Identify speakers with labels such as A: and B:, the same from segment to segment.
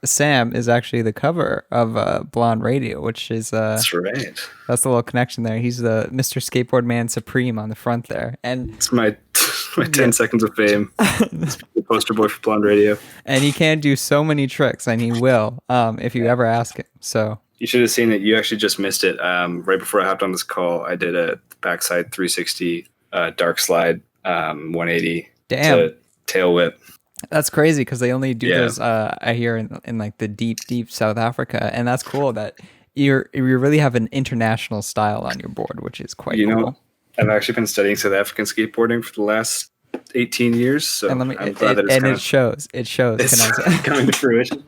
A: Sam is actually the cover of Blond Radio, which is
B: That's right.
A: that's the little connection there. He's the Mr. Skateboard Man Supreme on the front there, and
B: It's my 10 seconds of fame. The poster boy for Blond Radio.
A: And he can do so many tricks, and he will if you ever ask him. So
B: you should have seen it. You actually just missed it. Right before I hopped on this call, I did a backside 360 dark slide 180 to tail whip.
A: That's crazy because they only do those I hear in like the deep South Africa, and that's cool that you really have an international style on your board, which is quite cool.
B: Know, I've actually been studying South African skateboarding for the last 18 years, so I'm glad that
A: it shows. It shows.
B: It's coming to fruition.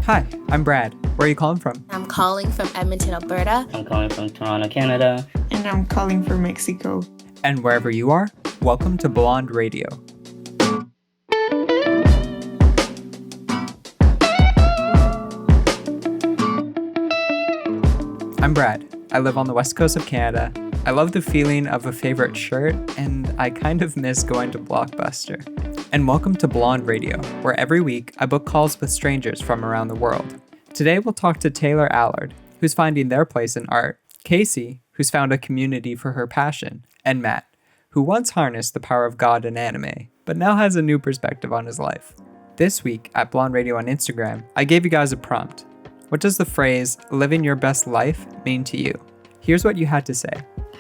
A: Hi, I'm Brad. Where are you calling from?
C: I'm calling from Edmonton, Alberta.
D: I'm calling from Toronto, Canada.
E: And I'm calling from Mexico.
A: And wherever you are, welcome to Blond Radio. I'm Brad. I live on the west coast of Canada. I love the feeling of a favorite shirt, and I kind of miss going to Blockbuster. And welcome to Blond Radio, where every week I book calls with strangers from around the world. Today we'll talk to Taylor Allard, who's finding their place in art, Casey, who's found a community for her passion, and Matt, who once harnessed the power of God in anime, but now has a new perspective on his life. This week at Blond Radio on Instagram, I gave you guys a prompt. What does the phrase, living your best life, mean to you? Here's what you had to say.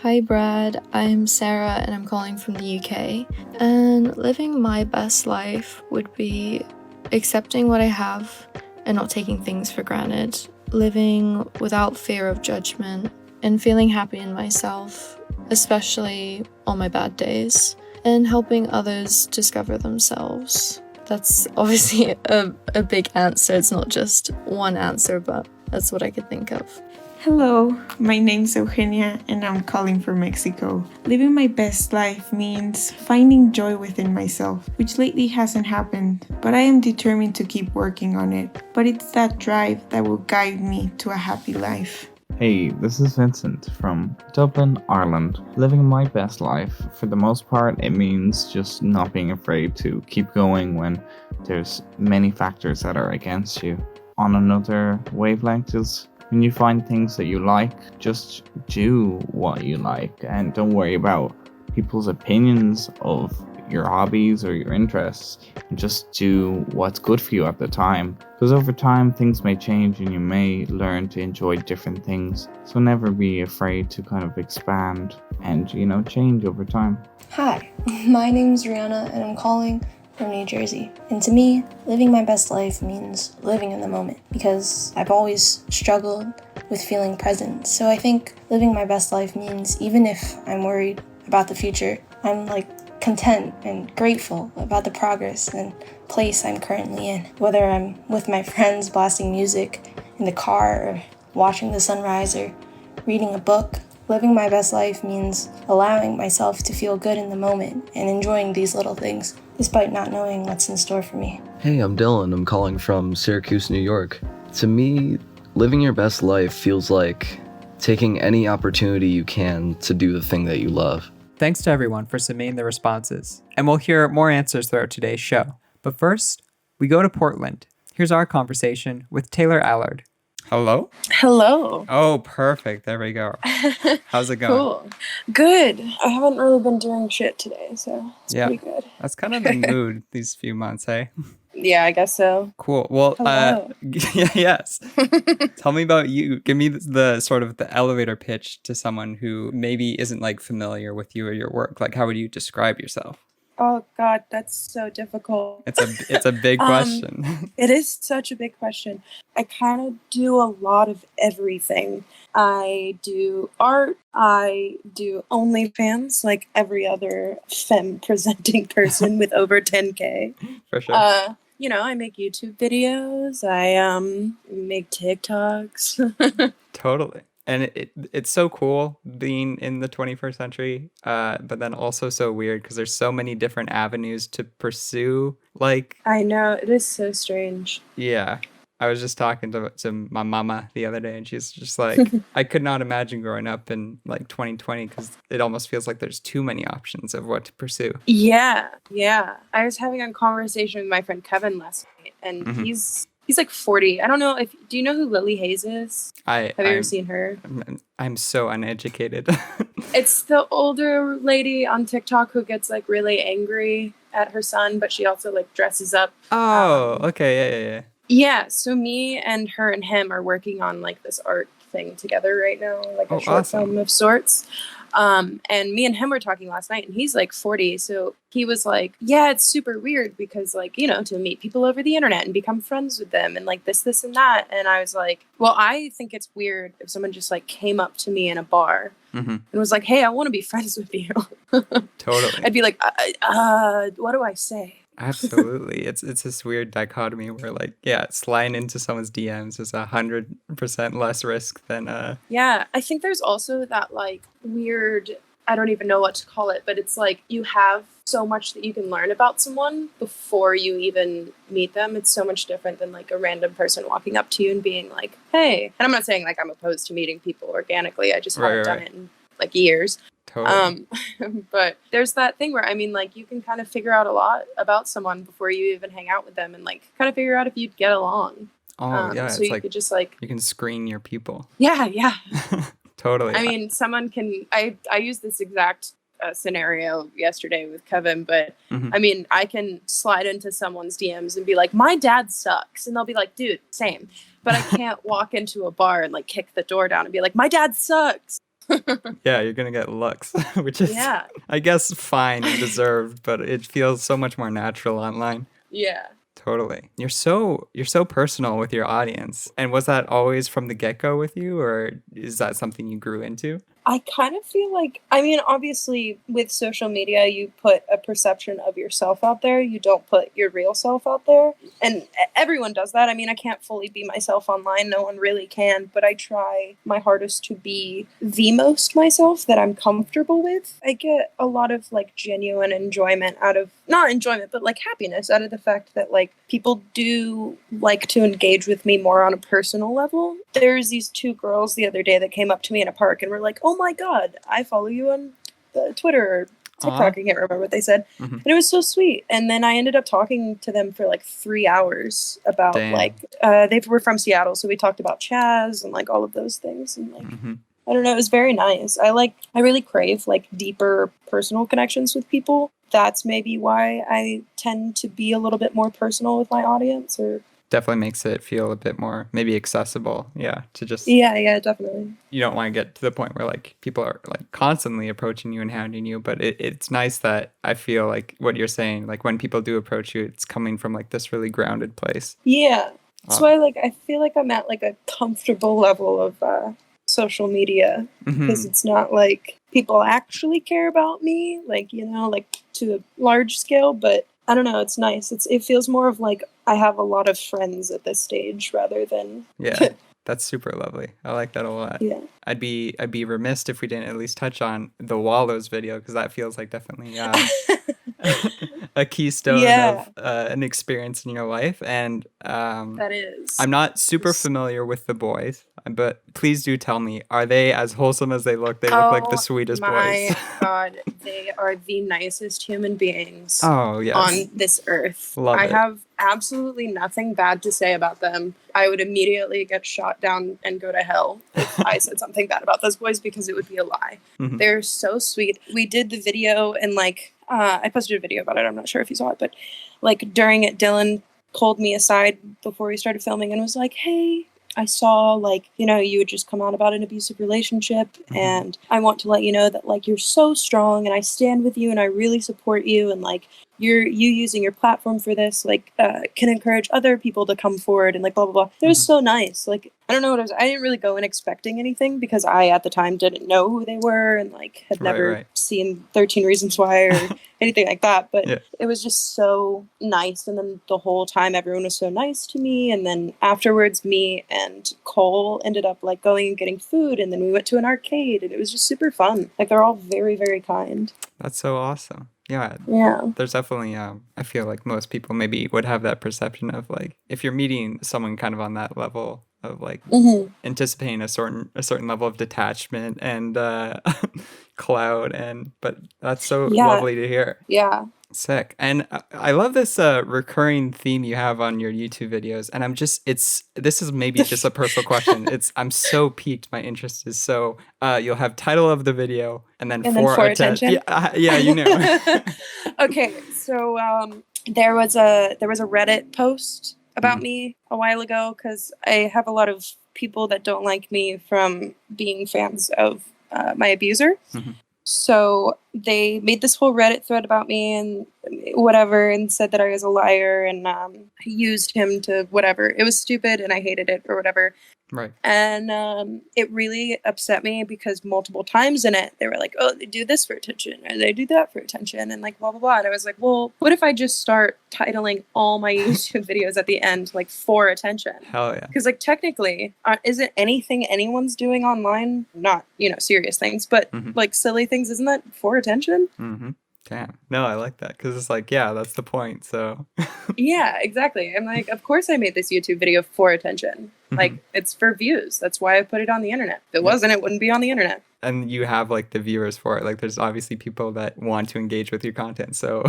F: Hi Brad, I'm Sarah and I'm calling from the UK. And living my best life would be accepting what I have and not taking things for granted. Living without fear of judgment and feeling happy in myself, especially on my bad days. And helping others discover themselves. That's obviously a big answer. It's not just one answer, but that's what I could think of.
E: Hello, my name's Eugenia and I'm calling from Mexico. Living my best life means finding joy within myself, which lately hasn't happened, but I am determined to keep working on it. But it's that drive that will guide me to a happy life.
G: Hey, this is Vincent from Dublin, Ireland. Living my best life, for the most part, it means just not being afraid to keep going when there's many factors that are against you. On another wavelength is when you find things that you like, just do what you like and don't worry about people's opinions of your hobbies or your interests, and just do what's good for you at the time. Because over time things may change and you may learn to enjoy different things. So never be afraid to kind of expand and, change over time.
H: Hi, my name's Rihanna and I'm calling from New Jersey. And to me, living my best life means living in the moment, because I've always struggled with feeling present. So I think living my best life means even if I'm worried about the future, I'm content and grateful about the progress and place I'm currently in. Whether I'm with my friends blasting music in the car or watching the sunrise or reading a book, living my best life means allowing myself to feel good in the moment and enjoying these little things despite not knowing what's in store for me.
I: Hey, I'm Dylan. I'm calling from Syracuse, New York. To me, living your best life feels like taking any opportunity you can to do the thing that you love.
A: Thanks to everyone for submitting their responses, and we'll hear more answers throughout today's show. But first, we go to Portland. Here's our conversation with Taylor Allard. Hello?
J: Hello.
A: Oh, perfect. There we go. How's it going?
J: Cool. Good. I haven't really been doing shit today, so it's pretty good.
A: That's kind of the mood these few months, hey?
J: Yeah, I guess so.
A: Cool. Well, yes. Tell me about you. Give me the sort of the elevator pitch to someone who maybe isn't familiar with you or your work. How would you describe yourself?
J: Oh God, that's so difficult.
A: It's a big question.
J: It is such a big question. I kind of do a lot of everything. I do art. I do OnlyFans, like every other femme presenting person with over 10K.
A: For sure.
J: I make YouTube videos. I make TikToks.
A: Totally. And it's so cool being in the 21st century, but then also so weird because there's so many different avenues to pursue.
J: I know, it is so strange.
A: Yeah. I was just talking to my mama the other day, and she's just like, I could not imagine growing up in like 2020 because it almost feels like there's too many options of what to pursue.
J: Yeah. I was having a conversation with my friend Kevin last night, and he's like 40. I don't know do you know who Lily Hayes is? Have you ever seen her?
A: I'm so uneducated.
J: It's the older lady on TikTok who gets like really angry at her son, but she also like dresses up.
A: Oh, okay. Yeah.
J: Yeah, so me and her and him are working on like this art thing together right now, like a short film of sorts. And me and him were talking last night, and he's like 40, so he was like, yeah, it's super weird because like, you know, to meet people over the internet and become friends with them and like this and that. And I was like, well, I think it's weird if someone just like came up to me in a bar and was like, hey, I want to be friends with you.
A: Totally.
J: I'd be like, what do I say?
A: Absolutely. It's this weird dichotomy where like, yeah, sliding into someone's DMs is 100% less risk than
J: Yeah, I think there's also that like weird, I don't even know what to call it, but it's like you have so much that you can learn about someone before you even meet them. It's so much different than like a random person walking up to you and being like, hey. And I'm not saying like I'm opposed to meeting people organically. I just haven't done it in like years.
A: Totally.
J: But there's that thing where, I mean, like, you can kind of figure out a lot about someone before you even hang out with them and, like, kind of figure out if you'd get along.
A: Oh, yeah.
J: So
A: it's
J: you
A: like,
J: could just, like...
A: You can screen your people.
J: Yeah.
A: Totally.
J: I mean, someone can... I used this exact scenario yesterday with Kevin, but, I mean, I can slide into someone's DMs and be like, my dad sucks. And they'll be like, dude, same. But I can't walk into a bar and, like, kick the door down and be like, my dad sucks.
A: Yeah, you're gonna get looks, which is, I guess, fine and deserved, but it feels so much more natural online.
J: Yeah.
A: Totally. You're so personal with your audience. And was that always from the get-go with you, or is that something you grew into?
J: I kind of feel like, I mean, obviously with social media, you put a perception of yourself out there. You don't put your real self out there. And everyone does that. I mean, I can't fully be myself online. No one really can. But I try my hardest to be the most myself that I'm comfortable with. I get a lot of like genuine enjoyment out of, not enjoyment, but like happiness out of the fact that like people do like to engage with me more on a personal level. There's these two girls the other day that came up to me in a park and were like, oh my God, I follow you on Twitter or TikTok. I can't remember what they said. And it was so sweet. And then I ended up talking to them for like 3 hours about like, they were from Seattle. So we talked about Chaz and like all of those things. And like, I don't know, it was very nice. I really crave like deeper personal connections with people. That's maybe why I tend to be a little bit more personal with my audience, or
A: definitely makes it feel a bit more maybe accessible. Yeah, to just
J: yeah, definitely.
A: You don't want to get to the point where like people are like constantly approaching you and hounding you, but it's nice that I feel like what you're saying, like when people do approach you, it's coming from like this really grounded place.
J: Yeah, that's why like I feel like I'm at like a comfortable level of social media, because it's not like people actually care about me, like, you know, like to a large scale, but I don't know, it's nice. It feels more of like I have a lot of friends at this stage rather than
A: That's super lovely. I like that a lot.
J: Yeah.
A: I'd be remiss if we didn't at least touch on the Wallows video, because that feels like definitely a keystone of an experience in your life. And
J: that is.
A: I'm not super familiar with the boys, but please do tell me, are they as wholesome as they look? They look like the sweetest boys.
J: My God, they are the nicest human beings
A: on
J: this earth.
A: Love
J: I
A: it.
J: have absolutely nothing bad to say about them. I would immediately get shot down and go to hell if I said something bad about those boys, because it would be a lie. They're so sweet. We did the video and like I posted a video about it. I'm not sure if you saw it, but like during it, Dylan pulled me aside before we started filming and was like, hey, I saw like, you know, you had just come out about an abusive relationship, and I want to let you know that like you're so strong and I stand with you and I really support you, and like you using your platform for this like can encourage other people to come forward and like blah blah blah. It was so nice. Like I don't know what I didn't really go in expecting anything, because I at the time didn't know who they were and like had never seen 13 Reasons Why or anything like that, but it was just so nice. And then the whole time everyone was so nice to me, and then afterwards me and Cole ended up like going and getting food, and then we went to an arcade, and it was just super fun. Like they're all very, very kind.
A: That's so awesome. Yeah.
J: Yeah.
A: There's definitely, I feel like most people maybe would have that perception of like, if you're meeting someone kind of on that level of like anticipating a certain level of detachment and clout, but that's so lovely to hear.
J: Yeah.
A: Sick. And I love this recurring theme you have on your YouTube videos. And this is maybe just a personal question. I'm so piqued. My interest is so, you'll have title of the video and then for attention. Yeah, you know.
J: Okay. So there was a Reddit post about me a while ago because I have a lot of people that don't like me from being fans of my abuser. So they made this whole Reddit thread about me and whatever and said that I was a liar and used him to whatever. It was stupid and I hated it or whatever.
A: Right.
J: And it really upset me because multiple times in it, they were like, oh, they do this for attention or they do that for attention and like blah, blah, blah. And I was like, well, what if I just start titling all my YouTube videos at the end, like for attention?
A: Hell yeah.
J: Because like technically, isn't anything anyone's doing online, not, serious things, but like silly things, isn't that for attention?
A: Damn. No, I like that because it's like, yeah, that's the point. So
J: yeah, exactly. I'm like, of course I made this YouTube video for attention. Like it's for views. That's why I put it on the internet. If it wasn't, it wouldn't be on the internet.
A: And you have like the viewers for it. Like there's obviously people that want to engage with your content. So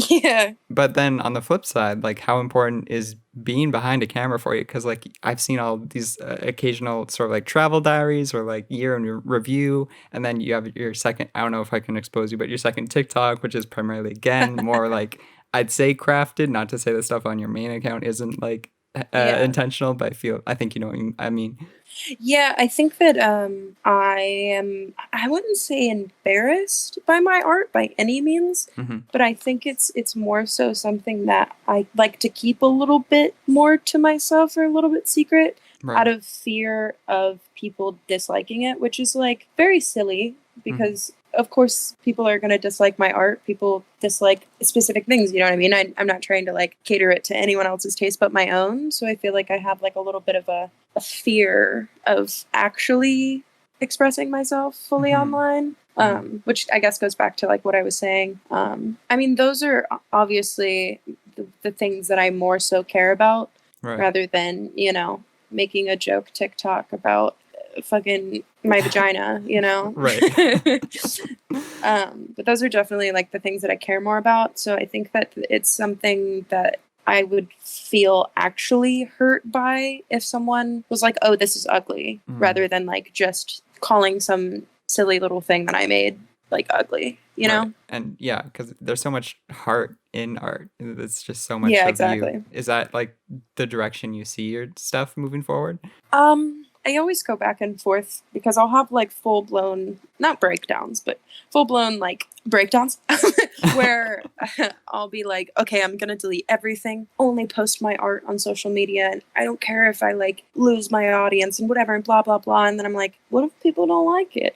J: yeah.
A: But then on the flip side, like how important is being behind a camera for you? Because like I've seen all these occasional sort of like travel diaries or like year in review. And then you have your second, I don't know if I can expose you, but your second TikTok, which is primarily again, more like I'd say crafted, not to say the stuff on your main account isn't like intentional, but I think you know what I mean.
J: Yeah, I think that I wouldn't say embarrassed by my art by any means, but I think it's more so something that I like to keep a little bit more to myself or a little bit secret out of fear of people disliking it, which is like very silly because of course people are going to dislike my art. People dislike specific things, you know what I mean? I'm not trying to like cater it to anyone else's taste but my own. So I feel like I have like a little bit of a fear of actually expressing myself fully online, which I guess goes back to like what I was saying. I mean, those are obviously the things that I more so care about rather than, making a joke TikTok about fucking my vagina,
A: Right.
J: But those are definitely like the things that I care more about. So I think that it's something that I would feel actually hurt by if someone was like, oh, this is ugly, rather than like just calling some silly little thing that I made like ugly, you know?
A: And yeah, because there's so much heart in art. It's just so much.
J: Yeah,
A: of
J: exactly.
A: You. Is that like the direction you see your stuff moving forward?
J: I always go back and forth because I'll have like full-blown, not breakdowns, but full-blown like breakdowns where I'll be like, okay, I'm going to delete everything, only post my art on social media. And I don't care if I like lose my audience and whatever and blah, blah, blah. And then I'm like, what if people don't like it?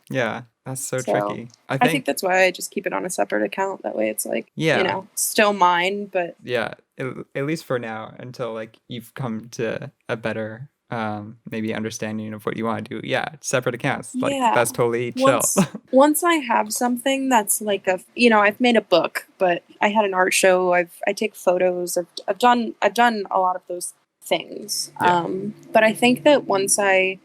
A: Yeah, that's so tricky. I
J: think that's why I just keep it on a separate account. That way it's like,
A: yeah,
J: still mine, but
A: yeah, at least for now, until like you've come to a better maybe understanding of what you want to do. Yeah, separate accounts. Like that's totally chill.
J: Once I have something that's like I've made a book, but I had an art show. I take photos. I've done a lot of those things.
A: Yeah.
J: But I think that once I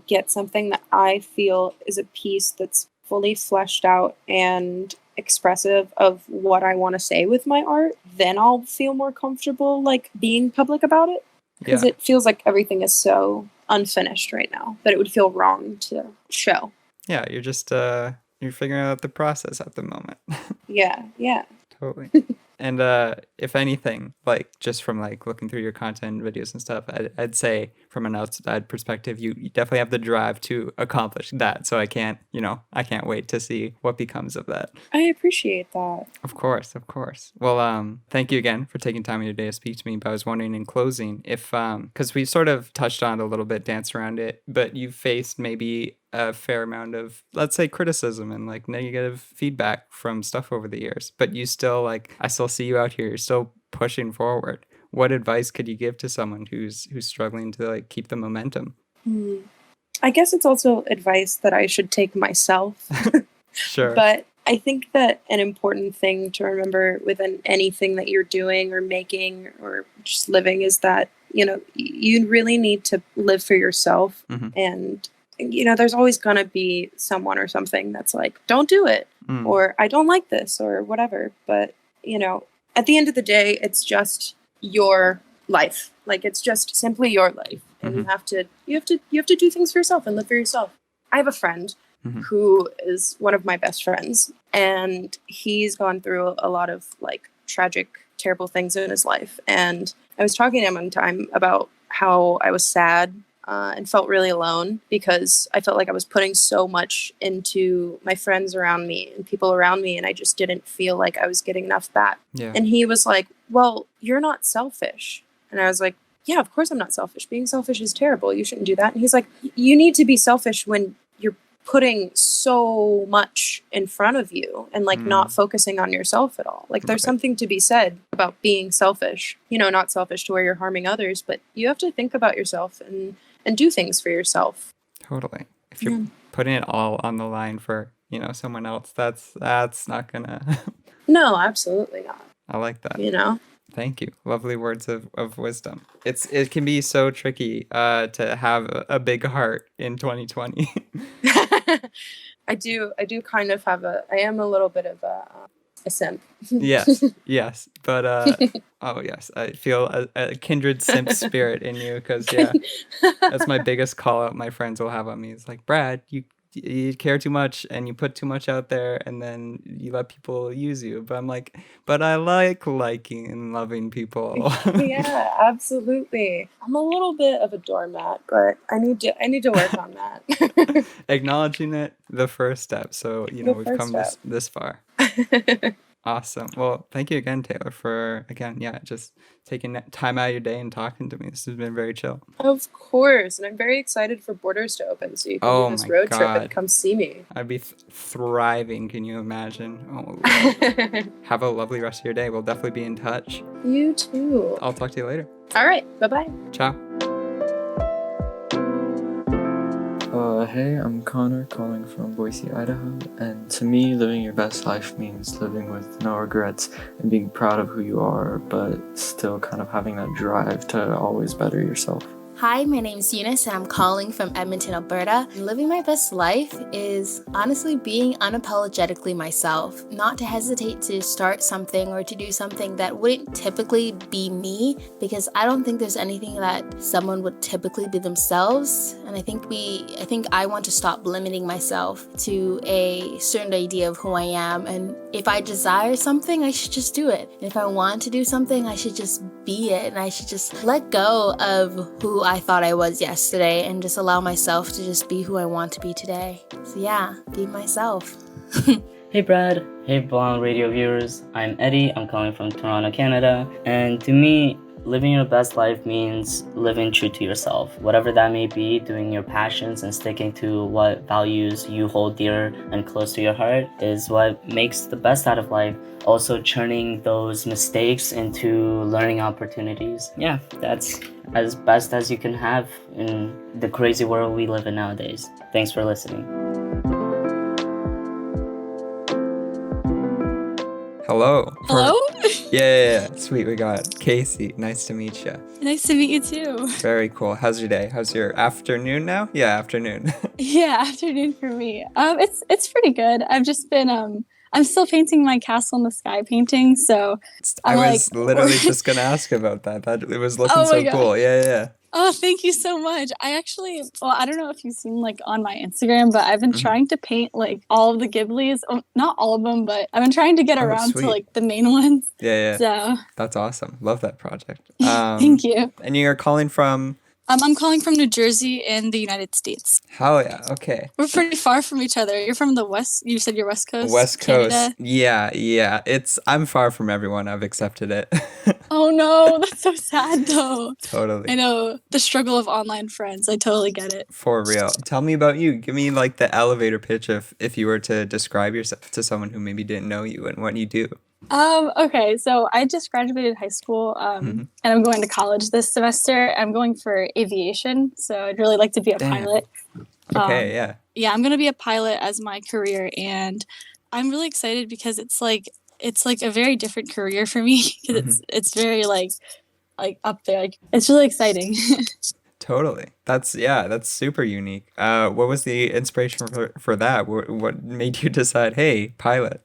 J: get something that I feel is a piece that's fully fleshed out and expressive of what I want to say with my art, then I'll feel more comfortable like being public about it. Because it feels like everything is so unfinished right now that it would feel wrong to show.
A: Yeah, you're just you're figuring out the process at the moment.
J: Yeah.
A: Totally. And if anything, like just from like looking through your content videos and stuff, I'd say from an outside perspective, you definitely have the drive to accomplish that. So I can't wait to see what becomes of that.
J: I appreciate that.
A: Of course. Well, thank you again for taking time in your day to speak to me. But I was wondering in closing if, because we sort of touched on it a little bit, danced around it, but you faced maybe a fair amount of, let's say, criticism and like negative feedback from stuff over the years, but you still like, I still see you out here, you're still pushing forward. What advice could you give to someone who's struggling to like keep the momentum?
J: I guess it's also advice that I should take myself.
A: Sure.
J: But I think that an important thing to remember within anything that you're doing or making or just living is that, you really need to live for yourself.
A: Mm-hmm.
J: And, there's always going to be someone or something that's like, don't do it, or I don't like this, or whatever. But, at the end of the day, it's just your life. Like, it's just simply your life. And you have to do things for yourself and live for yourself. I have a friend who is one of my best friends, and he's gone through a lot of like tragic, terrible things in his life. And I was talking to him one time about how I was sad and felt really alone because I felt like I was putting so much into my friends around me and people around me, and I just didn't feel like I was getting enough back.
A: Yeah.
J: And he was like, well, you're not selfish. And I was like, yeah, of course I'm not selfish. Being selfish is terrible. You shouldn't do that. And he's like, you need to be selfish when you're putting so much in front of you and like not focusing on yourself at all. Like there's something to be said about being selfish, not selfish to where you're harming others, but you have to think about yourself and do things for yourself.
A: Totally. If you're putting it all on the line for, someone else, that's not gonna.
J: No, absolutely not.
A: I like that. Thank you. Lovely words of wisdom. It can be so tricky to have a big heart in 2020.
J: I do kind of have I am a little bit of a simp.
A: Yes. But, oh yes, I feel a kindred simp spirit in you because, that's my biggest call out my friends will have on me. It's like, Brad, you care too much and you put too much out there and then you let people use you. But I'm like, but I like liking and loving people.
J: Yeah, absolutely. I'm a little bit of a doormat, but I need to work on that.
A: Acknowledging it, the first step. So, we've come this far. Awesome. Well, thank you again, Taylor, for, just taking time out of your day and talking to me. This has been very chill.
J: Of course. And I'm very excited for borders to open so you can do this road trip and come see me.
A: I'd be thriving. Can you imagine? Oh, have a lovely rest of your day. We'll definitely be in touch.
J: You too.
A: I'll talk to you later.
J: All right. Bye-bye.
A: Ciao.
K: Hey, I'm Connor calling from Boise, Idaho, and to me, living your best life means living with no regrets and being proud of who you are, but still kind of having that drive to always better yourself.
C: Hi, my name's Eunice and I'm calling from Edmonton, Alberta. Living my best life is honestly being unapologetically myself, not to hesitate to start something or to do something that wouldn't typically be me, because I don't think there's anything that someone would typically be themselves. And I think I want to stop limiting myself to a certain idea of who I am. And if I desire something, I should just do it. And if I want to do something, I should just be it. And I should just let go of who I thought I was yesterday and just allow myself to just be who I want to be today. So yeah, be myself.
D: Hey Brad, hey Blond Radio viewers, I'm Eddie, I'm calling from Toronto, Canada, and to me, living your best life means living true to yourself. Whatever that may be, doing your passions and sticking to what values you hold dear and close to your heart is what makes the best out of life. Also turning those mistakes into learning opportunities. Yeah, that's as best as you can have in the crazy world we live in nowadays. Thanks for listening.
A: Hello.
L: Hello?
A: Yeah. Sweet. We got Casey. Nice to meet you.
L: Nice to meet you too.
A: Very cool. How's your day? How's your afternoon now? Yeah, afternoon.
L: Yeah, afternoon for me. It's pretty good. I've just been I'm still painting my Castle in the Sky painting, so
A: I was literally just gonna ask about that. It was looking so cool. Yeah.
L: Oh, thank you so much. I don't know if you've seen like on my Instagram, but I've been trying to paint like all of the Ghibli's. Oh, not all of them, but I've been trying to get around to like the main ones.
A: Yeah.
L: So
A: that's awesome. Love that project.
L: Thank you.
A: And you're calling from?
L: I'm calling from New Jersey in the United States.
A: Hell yeah. Okay.
L: We're pretty far from each other. You're from the West. You said you're West Coast.
A: West Coast.
L: Canada.
A: Yeah. I'm far from everyone. I've accepted it.
L: Oh no, that's so sad though.
A: Totally.
L: I know the struggle of online friends. I totally get it.
A: For real. Tell me about you. Give me like the elevator pitch if you were to describe yourself to someone who maybe didn't know you and what you do.
L: Okay, so I just graduated high school, and I'm going to college this semester. I'm going for aviation, so I'd really like to be a pilot.
A: Okay, yeah.
L: Yeah, I'm going to be a pilot as my career, and I'm really excited because it's like a very different career for me because it's very like up there. Like it's really exciting.
A: Totally. That's super unique. What was the inspiration for that? What made you decide, hey, pilot?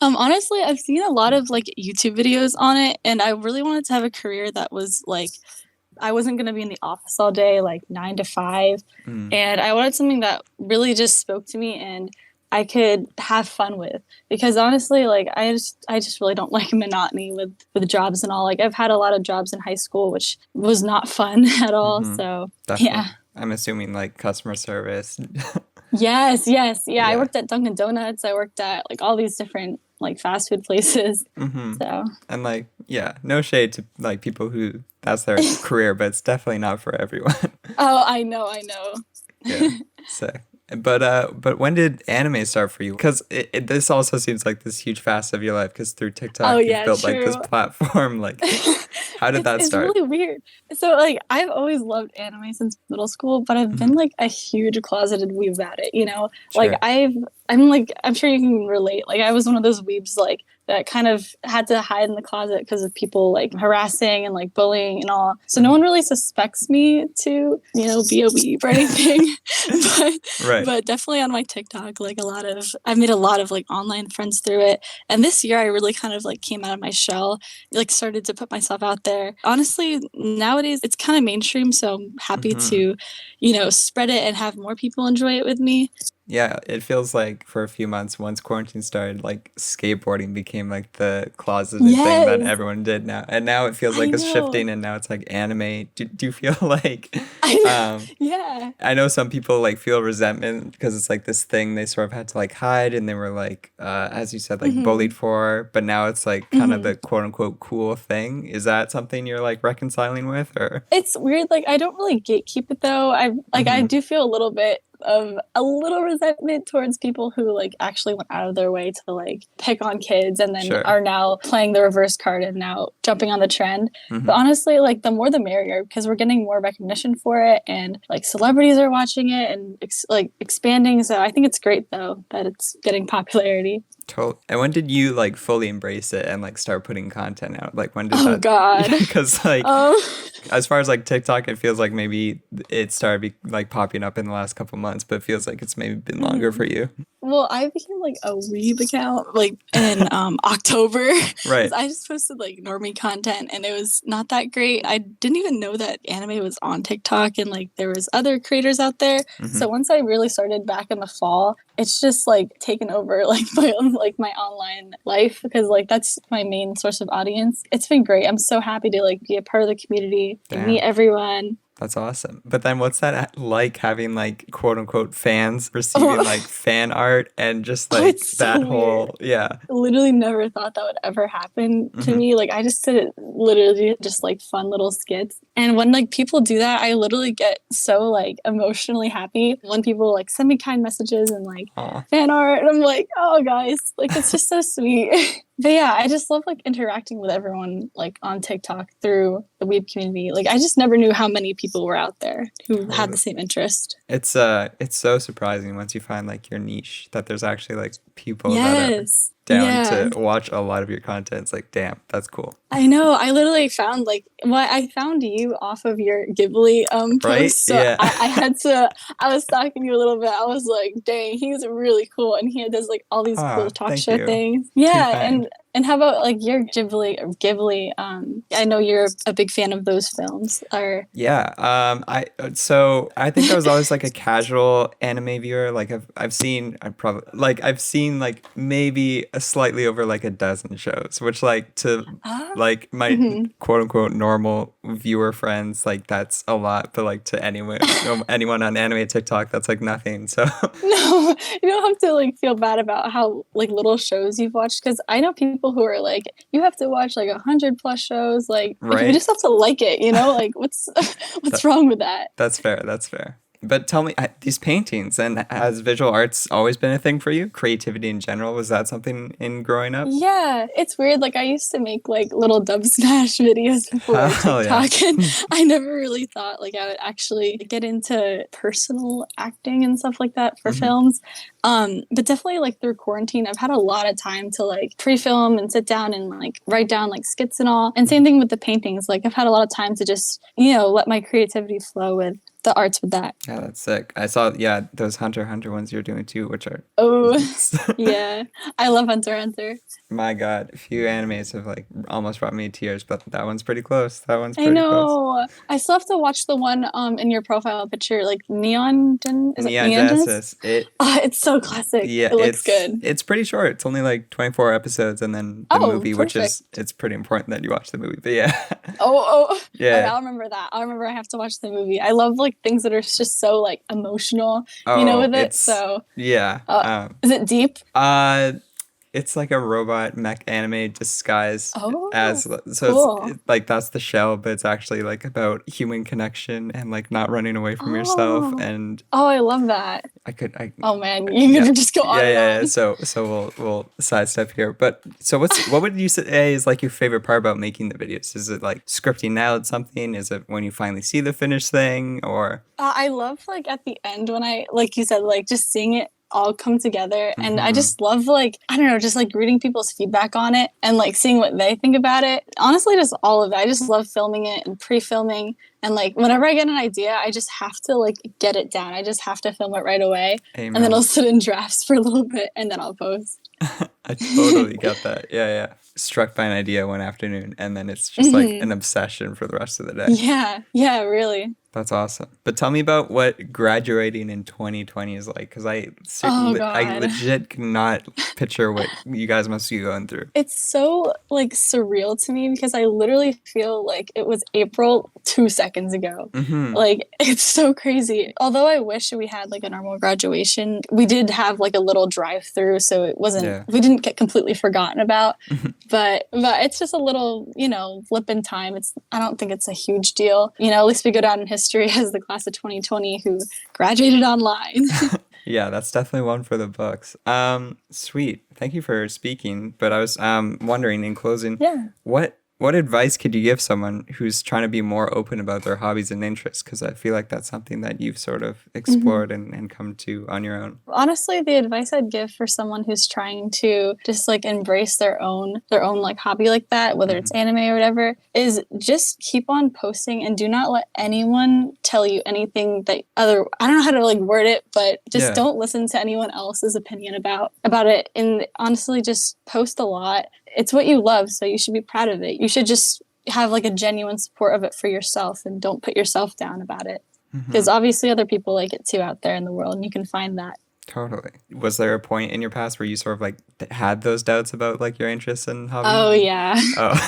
L: Honestly, I've seen a lot of like YouTube videos on it, and I really wanted to have a career that was like I wasn't going to be in the office all day, like 9 to 5. And I wanted something that really just spoke to me and I could have fun with, because honestly, like I just really don't like monotony with jobs and all. Like I've had a lot of jobs in high school, which was not fun at all. So
A: Definitely.
L: yeah,
A: I'm assuming like customer service.
L: Yes. Yeah. I worked at Dunkin' Donuts. I worked at like all these different like fast food places. So
A: And like, yeah, no shade to like people who that's their career, but it's definitely not for everyone.
L: Oh, I know.
A: Yeah, sick. But when did anime start for you? Because this also seems like this huge facet of your life. Because through TikTok, you've built like this platform. Like, how did that start?
L: It's really weird. So like, I've always loved anime since middle school, but I've been like a huge closeted weeb about it. You know, like I'm sure you can relate. Like, I was one of those weebs like that kind of had to hide in the closet because of people like harassing and like bullying and all. So no one really suspects me to, you know, be a weeb or anything. But definitely on my TikTok, like I've made a lot of like online friends through it. And this year I really kind of like came out of my shell, like started to put myself out there. Honestly, nowadays it's kind of mainstream. So I'm happy to, you know, spread it and have more people enjoy it with me.
A: Yeah, it feels like for a few months, once quarantine started, like skateboarding became like the closeted thing that everyone did now. And now it feels like it's shifting, and now it's like anime. Do you feel like...
L: Yeah.
A: I know some people like feel resentment because it's like this thing they sort of had to like hide, and they were like, as you said, like bullied for, but now it's like kind of the quote unquote cool thing. Is that something you're like reconciling with, or?
L: It's weird. Like, I don't really gatekeep it though. I do feel a little bit of a little resentment towards people who like actually went out of their way to like pick on kids and then are now playing the reverse card and now jumping on the trend. But honestly, like the more the merrier, because we're getting more recognition for it and like celebrities are watching it and expanding. So I think it's great though that it's getting popularity.
A: Totally. And when did you like fully embrace it and like start putting content out? Like when did
L: that? Oh God!
A: Because like as far as like TikTok, it feels like maybe it started like popping up in the last couple months, but it feels like it's maybe been longer for you.
L: Well, I became like a weeb account like in October.
A: Right.
L: I just posted like normie content and it was not that great. I didn't even know that anime was on TikTok and like there was other creators out there. So once I really started back in the fall, it's just like taken over like my online life because like that's my main source of audience. It's been great. I'm so happy to like be a part of the community, meet everyone.
A: That's awesome. But then what's that like having like quote unquote fans receiving like fan art and just like that so whole I
L: literally never thought that would ever happen to me. Like I just did it literally just like fun little skits. And when like people do that, I literally get so like emotionally happy when people like send me kind messages and like fan art. And I'm like, oh guys, like it's just so sweet. But yeah, I just love like interacting with everyone like on TikTok through the weeb community. Like I just never knew how many people were out there who had the same interest.
A: It's so surprising once you find like your niche that there's actually like people that are down to watch a lot of your content. It's like, damn, that's cool.
L: I know. I literally found I found you off of your Ghibli post. So I was stalking you a little bit. I was like, dang, he's really cool. And he does like all these cool talk show things. Yeah. And how about like your Ghibli? I know you're a big fan of those films.
A: I think I was always like a casual anime viewer. Like I've seen like maybe a slightly over like a dozen shows, which like to like my quote unquote normal viewer friends, like that's a lot, but like to anyone on anime TikTok, that's like nothing. So
L: no, you don't have to like feel bad about how like little shows you've watched, because I know people who are like, you have to watch like 100+ shows, like you just have to like it, you know, like what's wrong with that?
A: That's fair. But tell me, these paintings, and has visual arts always been a thing for you? Creativity in general, was that something in growing up?
L: Yeah, it's weird. Like, I used to make like little dub smash videos before TikTok, and I never really thought like I would actually get into personal acting and stuff like that for films. But definitely like through quarantine, I've had a lot of time to like pre-film and sit down and like write down like skits and all. And same thing with the paintings. Like, I've had a lot of time to just, let my creativity flow with the arts with that.
A: Yeah, that's sick. I saw, those Hunter x Hunter ones you're doing too, which are...
L: Oh, yeah. I love Hunter x Hunter.
A: My God, a few animes have like almost brought me to tears, but that one's pretty close. That one's pretty
L: I know.
A: close.
L: I still have to watch the one in your profile picture, like Neon
A: Genesis.
L: It's so classic.
A: Yeah,
L: it looks good.
A: It's pretty short. It's only like 24 episodes, and then the movie,
L: perfect.
A: which is, it's pretty important that you watch the movie. But yeah.
L: Yeah. Okay, I'll remember that. I'll remember I have to watch the movie. I love like things that are just so like emotional, with it. So
A: yeah.
L: Is it deep?
A: It's like a robot mech anime disguised as
L: cool.
A: It's like that's the shell, but it's actually like about human connection and like not running away from yourself. And
L: I love that.
A: Oh
L: man, you could just go on.
A: Yeah. So we'll sidestep here. But so what would you say is like your favorite part about making the videos? Is it like scripting out something? Is it when you finally see the finished thing? Or
L: I love like at the end when I, like you said, like just seeing it all come together, and I just love like, I don't know, just like reading people's feedback on it and like seeing what they think about it. Honestly, just all of it. I just love filming it and pre-filming, and like whenever I get an idea, I just have to like get it down. I just have to film it right away.
A: Amen.
L: And then I'll sit in drafts for a little bit and then I'll post.
A: I totally get that. Yeah. Struck by an idea one afternoon, and then it's just like an obsession for the rest of the day.
L: Yeah, really.
A: That's awesome. But tell me about what graduating in 2020 is like, because I legit cannot picture what you guys must be going through.
L: It's so like surreal to me because I literally feel like it was April 2 seconds ago. Like, it's so crazy. Although I wish we had like a normal graduation, we did have like a little drive-through, so it wasn't, we didn't get completely forgotten about. But it's just a little, blip in time. I don't think it's a huge deal. At least we go down in history as the class of 2020 who graduated online.
A: Yeah, that's definitely one for the books. Sweet. Thank you for speaking. But I was wondering in closing, what advice could you give someone who's trying to be more open about their hobbies and interests? Because I feel like that's something that you've sort of explored and come to on your own.
L: Honestly, the advice I'd give for someone who's trying to just like embrace their own like hobby like that, whether it's anime or whatever, is just keep on posting and do not let anyone tell you anything that I don't know how to like word it, but just don't listen to anyone else's opinion about it. And honestly, just post a lot. It's what you love, so you should be proud of it. You should just have like a genuine support of it for yourself and don't put yourself down about it. Because obviously other people like it too out there in the world, and you can find that.
A: Totally. Was there a point in your past where you sort of like had those doubts about like your interests and hobbies?
L: Oh yeah.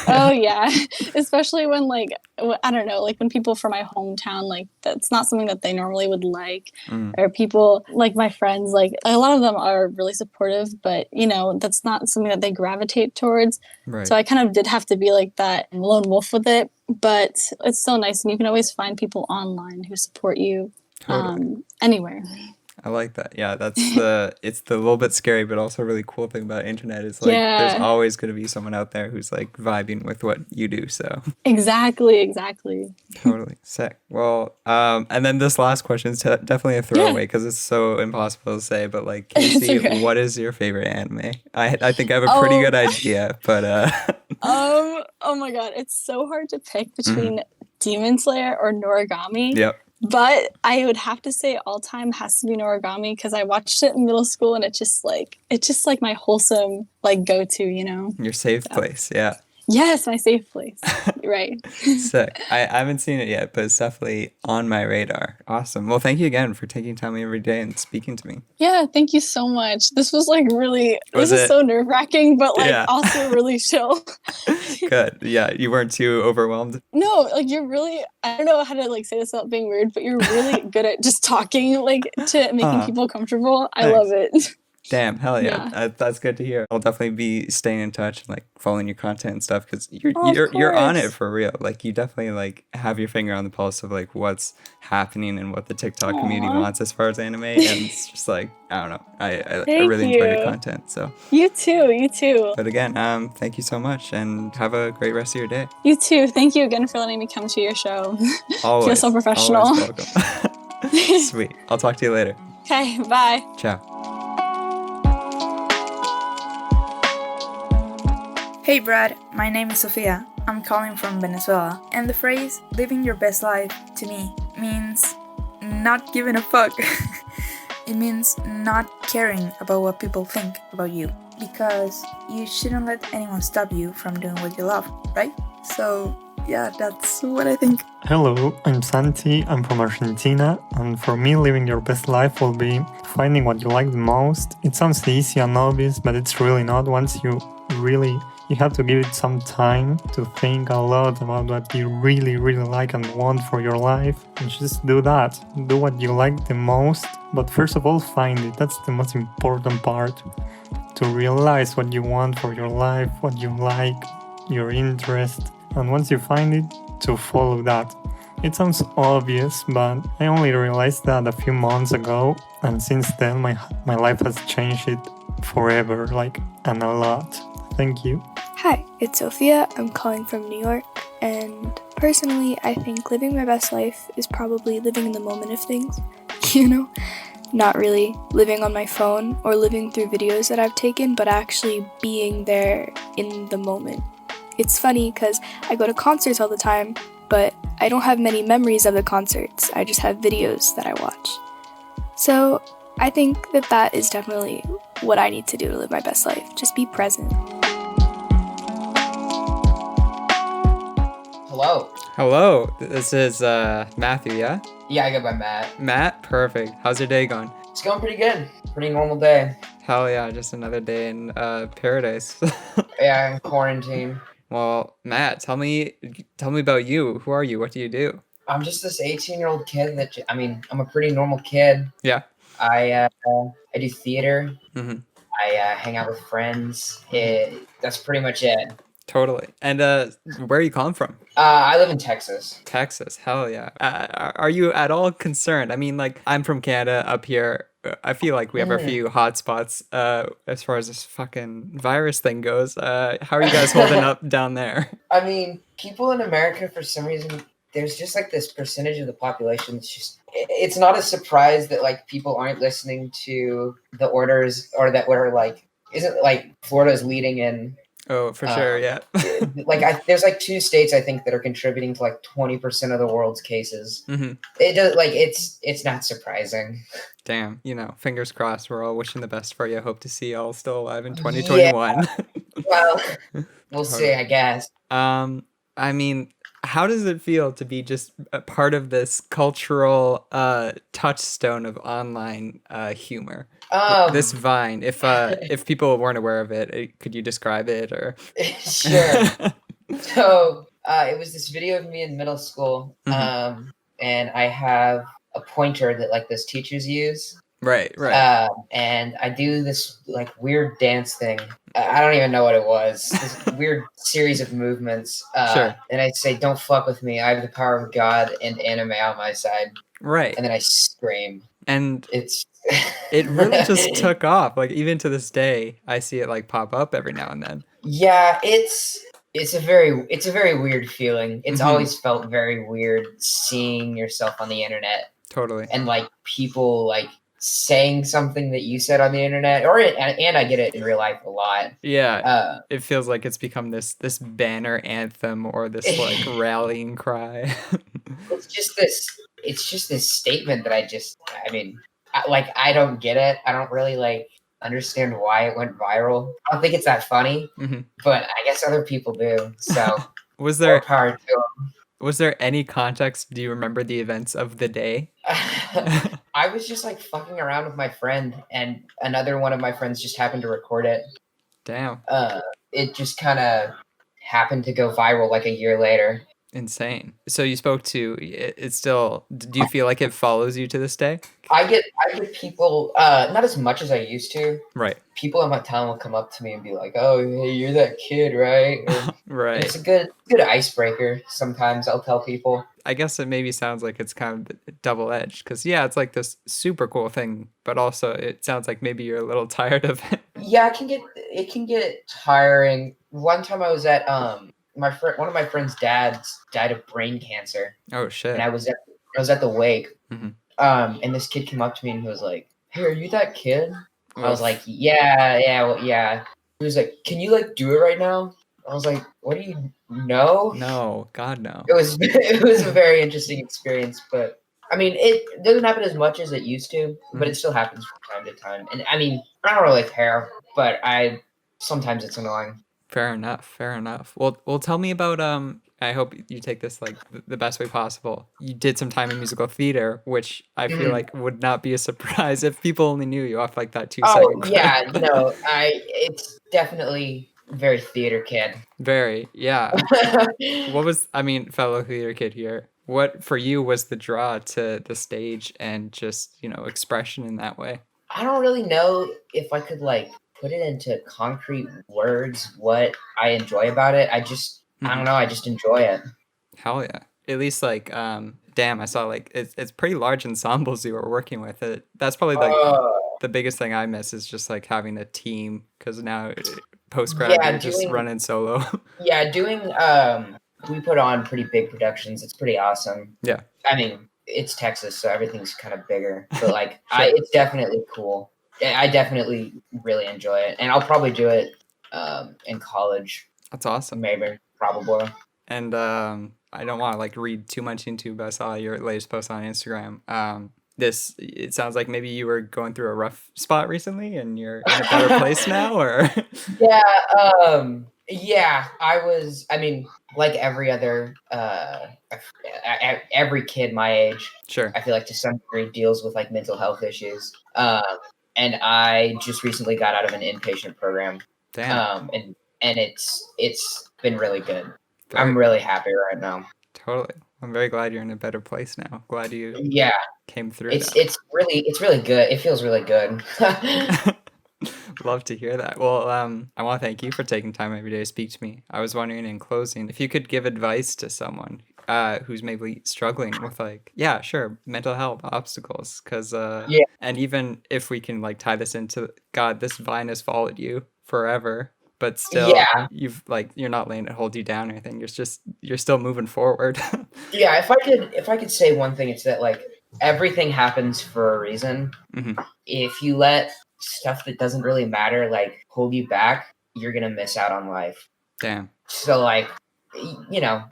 L: Oh yeah. Especially when like, I don't know, like when people from my hometown, like that's not something that they normally would like, or people like my friends, like a lot of them are really supportive, but that's not something that they gravitate towards.
A: Right.
L: So I kind of did have to be like that lone wolf with it, but it's still nice, and you can always find people online who support you anywhere.
A: I like that. Yeah, it's the little bit scary, but also really cool thing about internet is like there's always going to be someone out there who's like vibing with what you do. So
L: exactly.
A: Totally sick. Well, and then this last question is definitely a throwaway because it's so impossible to say. But like, Casey, what is your favorite anime? I think I have a pretty good idea, but
L: oh my god, it's so hard to pick between Demon Slayer or Noragami.
A: Yep.
L: But I would have to say all time has to be Noragami because I watched it in middle school, and it's just like my wholesome like go-to,
A: Your safe place, yeah.
L: Yes, my safe place. Right.
A: Sick. I haven't seen it yet, but it's definitely on my radar. Awesome. Well, thank you again for taking time every day and speaking to me.
L: Yeah, thank you so much. This was like really, this is so nerve-wracking, but like also really chill.
A: Good. Yeah, you weren't too overwhelmed?
L: No, like you're really, I don't know how to like say this without being weird, but you're really good at just talking like to making people comfortable. I love it.
A: Damn, hell yeah. That's good to hear. I'll definitely be staying in touch and like following your content and stuff because you're on it for real. Like you definitely like have your finger on the pulse of like what's happening and what the TikTok community wants as far as anime. And it's just like I don't know. I really enjoy your content. So
L: you too.
A: But again, thank you so much and have a great rest of your day.
L: You too. Thank you again for letting me come to your show.
A: Always.
L: Feel so professional.
A: Always welcome. Sweet. I'll talk to you later.
L: Okay, bye.
A: Ciao.
M: Hey Brad, my name is Sofia. I'm calling from Venezuela. And the phrase, living your best life, to me, means not giving a fuck. It means not caring about what people think about you. Because you shouldn't let anyone stop you from doing what you love, right? So, yeah, that's what I think.
N: Hello, I'm Santi, I'm from Argentina, and for me living your best life will be finding what you like the most. It sounds easy and obvious, but it's really not. Once you have to give it some time to think a lot about what you really like and want for your life, and just do that. Do what you like the most, but first of all find it. That's the most important part. To realize what you want for your life, what you like, your interest, and once you find it, to follow that. It sounds obvious, but I only realized that a few months ago, and since then my life has changed it forever, and a lot. Thank you.
O: Hi, it's Sophia. I'm calling from New York, and personally, I think living my best life is probably living in the moment of things, Not really living on my phone or living through videos that I've taken, but actually being there in the moment. It's funny because I go to concerts all the time, but I don't have many memories of the concerts. I just have videos that I watch. So I think that is definitely what I need to do to live my best life. Just be present.
A: Hello. This is Matthew, yeah?
P: Yeah, I go by Matt.
A: Matt, perfect. How's your day going?
P: It's going pretty good. Pretty normal day.
A: Hell yeah, just another day in paradise.
P: Yeah, in quarantine.
A: Well, Matt, tell me about you. Who are you? What do you do?
P: I'm just this 18-year-old kid I'm a pretty normal kid.
A: Yeah.
P: I do theater.
A: Mm-hmm.
P: I hang out with friends. That's pretty much it.
A: Totally. And where are you calling from?
P: I live in Texas.
A: Texas, hell yeah. Are you at all concerned? I mean, I'm from Canada up here. I feel like we have a few hotspots as far as this fucking virus thing goes. How are you guys holding up down there?
P: I mean, people in America, for some reason, there's just this percentage of the population it's not a surprise that people aren't listening to the orders, or that isn't Florida's leading in.
A: Oh, for sure, yeah.
P: There's 2 states I think that are contributing to 20% of the world's cases.
A: Mm-hmm.
P: It does it's not surprising.
A: Damn, fingers crossed. We're all wishing the best for you. Hope to see you all still alive in 2021.
P: Yeah. Well, we'll see, I guess.
A: I mean, how does it feel to be just a part of this cultural touchstone of online humor? This Vine, if people weren't aware of it, could you describe it or?
P: Sure. So it was this video of me in middle school,
A: Mm-hmm.
P: and I have a pointer that those teachers use.
A: Right.
P: And I do this weird dance thing. I don't even know what it was. This weird series of movements.
A: Sure.
P: And I say, "Don't fuck with me. I have the power of God and anime on my side."
A: Right.
P: And then I scream.
A: And
P: it
A: really just took off. Even to this day, I see it pop up every now and then.
P: Yeah, it's a very weird feeling. It's
A: Mm-hmm.
P: always felt very weird seeing yourself on the internet.
A: Totally.
P: And people saying something that you said on the internet, and I get it in real life a lot.
A: Yeah. It feels like it's become this banner anthem or this rallying cry.
P: It's just this statement that I don't get it. I don't really understand why it went viral. I don't think it's that funny,
A: Mm-hmm.
P: but I guess other people do. So
A: was there
P: more power to them.
A: Was there any context? Do you remember the events of the day?
P: I was just fucking around with my friend, and another one of my friends just happened to record it.
A: Damn.
P: It just kind of happened to go viral a year later.
A: Insane. So you spoke to it's still, do you feel like it follows you to this day?
P: I get people, not as much as I used to.
A: Right.
P: People in my town will come up to me and be like, "Oh, hey, you're that kid, right?"
A: Right.
P: It's a good icebreaker. Sometimes I'll tell people.
A: I guess it maybe sounds like it's kind of double-edged, because yeah, it's like this super cool thing, but also it sounds like maybe you're a little tired of it.
P: Yeah, it can get tiring. One time I was at one of my friend's dads died of brain cancer.
A: Oh shit.
P: And I was at the wake.
A: Mm-hmm.
P: And this kid came up to me and he was like, "Hey, are you that kid?" I was like, yeah. He was like, "Can you like do it right now?" I was like, "What do you know?"
A: No, God no.
P: It was a very interesting experience, but I mean, it doesn't happen as much as it used to, but it still happens from time to time. And I mean, I don't really care, but sometimes it's annoying.
A: Fair enough. Well, tell me about I hope you take this like the best way possible. You did some time in musical theater, which I feel like would not be a surprise if people only knew you off like that 2-second clip.
P: Yeah, no, it's definitely very theater kid.
A: Very, yeah. Fellow theater kid here, what for you was the draw to the stage and just, expression in that way?
P: I don't really know if I could like put it into concrete words what I enjoy about it. I don't know, I just enjoy it.
A: Hell yeah. At least like damn, I saw like it's pretty large ensembles you were working with. That's probably like the biggest thing I miss is just like having a team, because now post-grad you're just running solo.
P: Yeah, we put on pretty big productions. It's pretty awesome.
A: Yeah.
P: I mean, it's Texas, so everything's kind of bigger, but like it's definitely cool. I definitely really enjoy it, and I'll probably do it in college.
A: That's awesome.
P: Maybe, probably.
A: And I don't want to like read too much into, but I saw your latest post on Instagram. It sounds like maybe you were going through a rough spot recently, and you're in a better place now, or?
P: Yeah, I was. I mean, like every other, every kid my age,
A: sure,
P: I feel like to some degree deals with like mental health issues. And I just recently got out of an inpatient program.
A: Damn.
P: And it's been really good. I'm really happy right now.
A: Totally. I'm very glad you're in a better place now. Glad you came through.
P: It's really good. It feels really good.
A: Love to hear that. Well, I want to thank you for taking time every day to speak to me. I was wondering in closing if you could give advice to someone who's maybe struggling with mental health obstacles, because and even if we can like tie this into God, this vine has followed you forever, but still you're not letting it hold you down or anything. You're still moving forward.
P: Yeah, if I could say one thing, it's that like everything happens for a reason.
A: Mm-hmm.
P: If you let stuff that doesn't really matter like hold you back, you're gonna miss out on life.
A: Damn.
P: So like,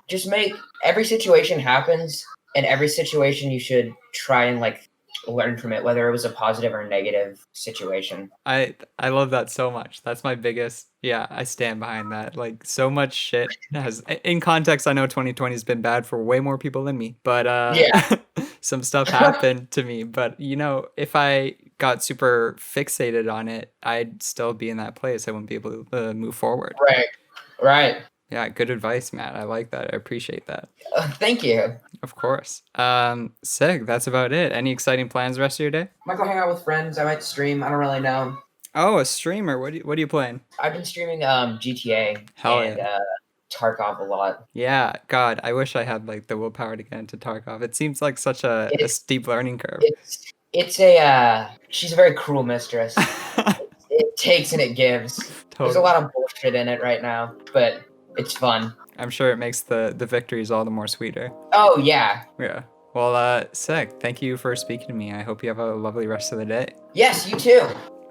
P: just make every situation happens, and every situation you should try and like learn from it, whether it was a positive or negative situation.
A: I love that so much. That's my biggest. Yeah, I stand behind that. Like so much shit has, in context, I know 2020 has been bad for way more people than me, but some stuff happened to me. But if I got super fixated on it, I'd still be in that place. I wouldn't be able to move forward.
P: Right.
A: Yeah, good advice, Matt. I like that. I appreciate that.
P: Thank you.
A: Of course. Sick. That's about it. Any exciting plans the rest of your day?
P: Might go hang out with friends. I might stream. I don't really know.
A: Oh, a streamer. What are you playing?
P: I've been streaming GTA and Tarkov a lot.
A: Yeah, God, I wish I had like the willpower to get into Tarkov. It seems like such a steep learning curve.
P: She's a very cruel mistress. It takes and it gives. Totally. There's a lot of bullshit in it right now, but it's fun.
A: I'm sure it makes the victories all the more sweeter.
P: Oh, yeah.
A: Yeah. Well, sick. Thank you for speaking to me. I hope you have a lovely rest of the day.
P: Yes, you too.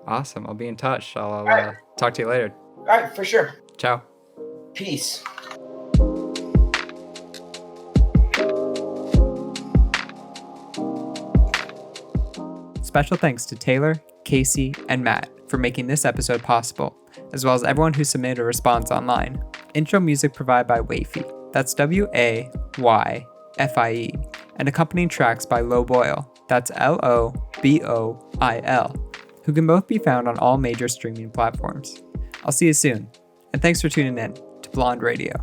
A: Awesome. I'll be in touch. I'll talk to you later.
P: All right, for sure.
A: Ciao.
P: Peace.
A: Special thanks to Taylor, Casey, and Matt for making this episode possible, as well as everyone who submitted a response online. Intro music provided by Wayfie, that's Wayfie, and accompanying tracks by Loboil, that's Loboil, who can both be found on all major streaming platforms. I'll see you soon, and thanks for tuning in to Blond Radio.